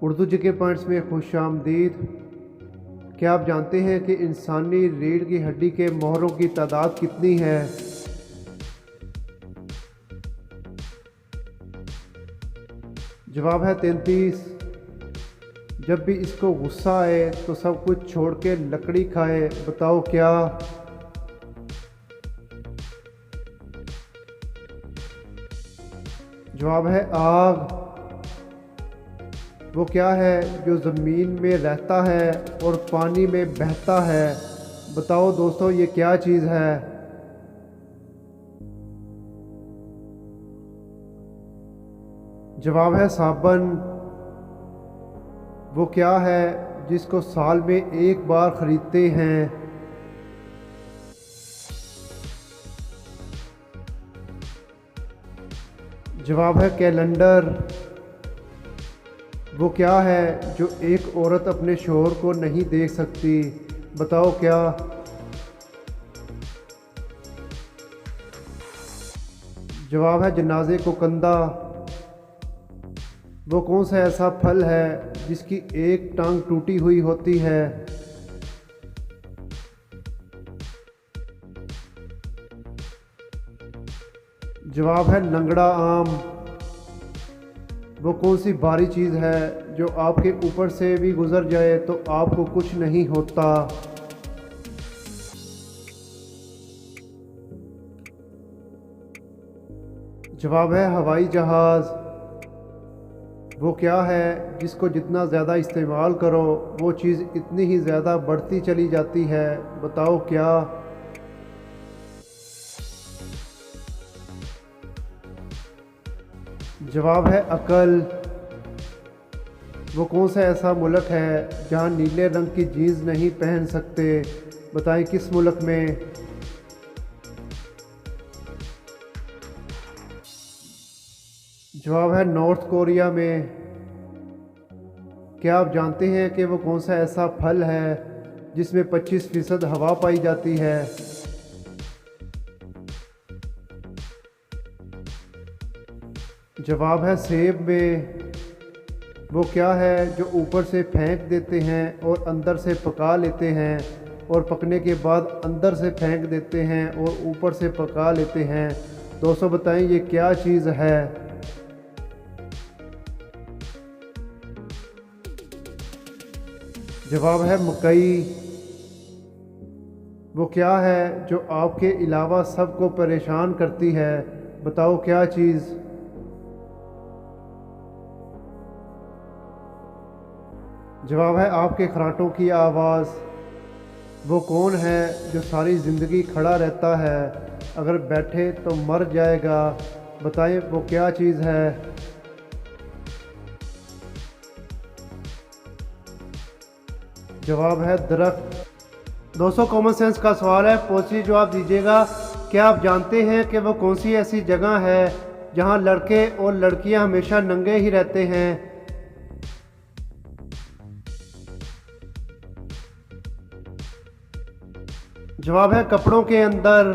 Urdu GK points में खुश आमदीद। क्या आप जानते हैं कि इंसानी रीढ़ की हड्डी के मोहरों की तादाद कितनी है? जवाब है 33। जब भी इसको गुस्सा आए तो सब कुछ छोड़ के लकड़ी खाए, बताओ क्या? जवाब है आग। वो क्या है जो ज़मीन में रहता है और पानी में बहता है? बताओ दोस्तों, ये क्या चीज़ है? जवाब है साबुन। वो क्या है जिसको साल में एक बार खरीदते हैं? जवाब है कैलेंडर। वो क्या है जो एक औरत अपने शौहर को नहीं देख सकती? बताओ क्या? जवाब है जनाजे को कंधा। वो कौन सा ऐसा फल है जिसकी एक टांग टूटी हुई होती है? जवाब है लंगड़ा आम। वो कौन सी भारी चीज़ है जो आपके ऊपर से भी गुजर जाए तो आपको कुछ नहीं होता? जवाब है हवाई जहाज़। वो क्या है जिसको जितना ज़्यादा इस्तेमाल करो वो चीज़ इतनी ही ज़्यादा बढ़ती चली जाती है? बताओ क्या? जवाब है अकल। वो कौन सा ऐसा मुल्क है जहाँ नीले रंग की जीन्स नहीं पहन सकते? बताएं किस मुल्क में? जवाब है नॉर्थ कोरिया में। क्या आप जानते हैं कि वो कौन सा ऐसा फल है जिसमें 25% हवा पाई जाती है? जवाब है सेब में। वो क्या है जो ऊपर से फेंक देते हैं और अंदर से पका लेते हैं, और पकने के बाद अंदर से फेंक देते हैं और ऊपर से पका लेते हैं? दोस्तों बताएं ये क्या चीज़ है? जवाब है मकई। वो क्या है जो आपके अलावा सबको परेशान करती है? बताओ क्या चीज़? जवाब है आपके खराटों की आवाज़। वो कौन है जो सारी ज़िंदगी खड़ा रहता है, अगर बैठे तो मर जाएगा? बताएं वो क्या चीज़ है? जवाब है दरख्त। दोस्तों कॉमन सेंस का सवाल है, पॉजिटिव जवाब दीजिएगा। क्या आप जानते हैं कि वो कौन सी ऐसी जगह है जहां लड़के और लड़कियां हमेशा नंगे ही रहते हैं? जवाब है कपड़ों के अंदर।